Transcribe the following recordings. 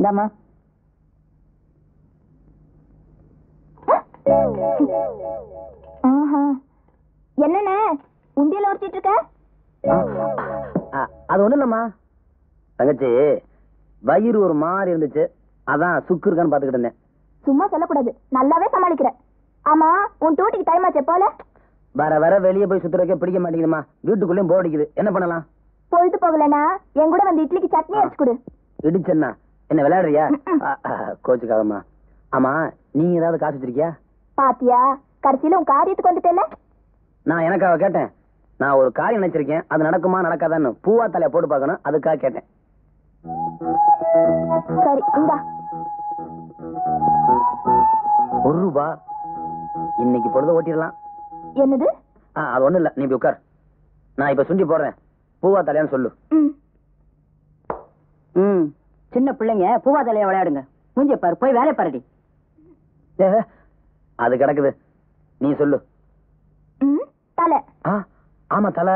இந்தாமா. என்னண்ணே உண்டியல உரிச்சிட்டு இருக்க? அது ஒண்ணு இல்லம்மா தங்கச்சி, வயிறு ஒரு மாதிரி இருந்துச்சு, அதான் சுக்கு இருக்கான்னு பாத்துக்கிட்டு இருந்தேன். சும்மா சொல்லக்கூடாது, நல்லாவே சமாளிக்கிற. ஆமா, உன் டூட்டிக்கு டைம் ஆச்சு போல. வர வர வெளியே போய் சுத்துறதுக்கே பிடிக்க மாட்டேங்குதுமா, வீட்டுக்குள்ளேயும் போர் அடிக்குது. என்ன பண்ணலாம்? பொழுது போகலனா என் கூட வந்து இட்லிக்கு சட்னி அரைச்சு கொடு. இடிச்சன்னா என்ன விளையாடுறியா? கோச்சுக்காதம்மா. ஆமா, நீ ஏதாவது காசு வச்சிருக்கியா? பாத்தியா, கடைசியில உன் காரியத்துக்கு வந்துட்டேல. நான் எனக்காக கேட்டேன். நான் ஒரு காரியம் நினைச்சிருக்கேன், அது நடக்குமா நடக்காதான்னு பூவா தலைய போட்டு பார்க்கணும், அதுக்காக கேட்டேன். சரி இந்தா. ₹1. இன்னைக்கு பொழுது ஓட்டிடலாம். என்னது? அது ஒண்ணு இல்ல, நீ போய் உட்கார். நான் இப்ப சுண்டி போடுறேன், பூவா தலையான்னு சொல்லு. சின்ன பிள்ளைங்க பூவா தலைய விளையாடுங்க. மூஞ்ச பாரு, போய் வேலை பாருடி. அது கிடக்குது, நீ சொல்லு. தலை. ஆமா தலை,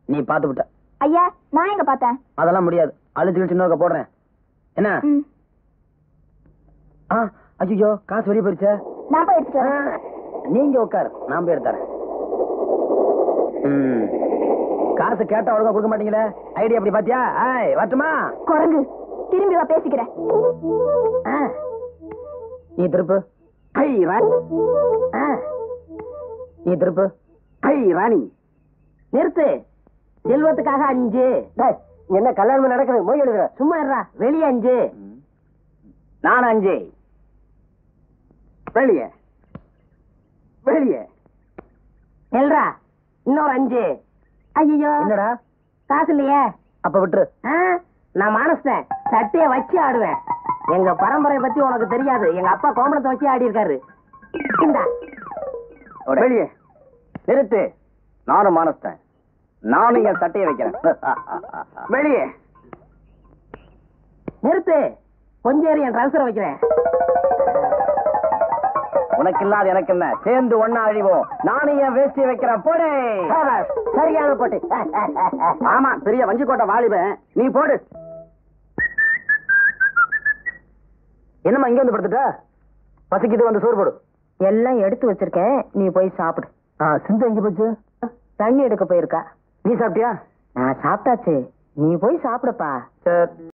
நீ பாத்து விட்ட. ஐயா, நான் எங்க பார்த்தேன்? அதெல்லாம் முடியாது, அழிச்சு சின்ன போடுறேன். என்ன? ஐயோ, காசு வெளியே போயிருச்சே. நான் போய் எடுத்துட்டு வரேன். நீங்க உட்கார், நான் போய் எடுத்துறேன். காசு கேட்டா ஒழுங்கா கொடுக்க மாட்டீங்களே, ஐடியா அப்படி பாத்தியா? வரட்டுமா? குரங்கு, திரும்பி வா, பேசிக்கிறேன். நீ திருப்பு. நீ திருப்பு. ராணி நிறுத்து. செல்வத்துக்காக 5. என்ன கல்யாணம் நடக்குது? மொய் எழுதுற. சும்மா இருடா. வெளியே 5. நான் 5. வெளியே வெளியே செல்றா. இன்னொரு 5. ஐயோ, என்னடா காசு இல்லையே. அப்ப விட்டுரு. நான் மானஸ்தேன், சட்டைய வச்சு ஆடுவேன். எங்க பரம்பரை பத்தி உனக்கு தெரியாது. எங்க அப்பா கோமணத்தை வச்சு ஆடி இருக்காரு. வெளியே நிறுத்து. நானும் மானஸ்தேன், நானும் என் சட்டையை வைக்கிறேன். வெளியே நிறுத்து. கொஞ்சம் என் ட்ரௌசரை வைக்கிறேன். உனக்கு இல்லாத எனக்கு என்ன, சேர்ந்து ஒன்னா அழிவோம். நானும் என் வேஷ்டியை வைக்கிறேன். போடு. சரியான போட்டு. ஆமா, பெரிய வஞ்சிக்கோட்டை வாலிபன். நீ போடு. என்னம்மா இங்க வந்து படுத்துட்ட? பசிக்குது, வந்து சோறு போடு. எல்லாம் எடுத்து வச்சிருக்கேன், நீ போய் சாப்பிடு. சிந்து எங்க போச்சு? தண்ணி எடுக்க போயிருக்கா. நீ சாப்பிட்டியா? நான் சாப்பிட்டாச்சு, நீ போய் சாப்பிடுப்பா. சரி.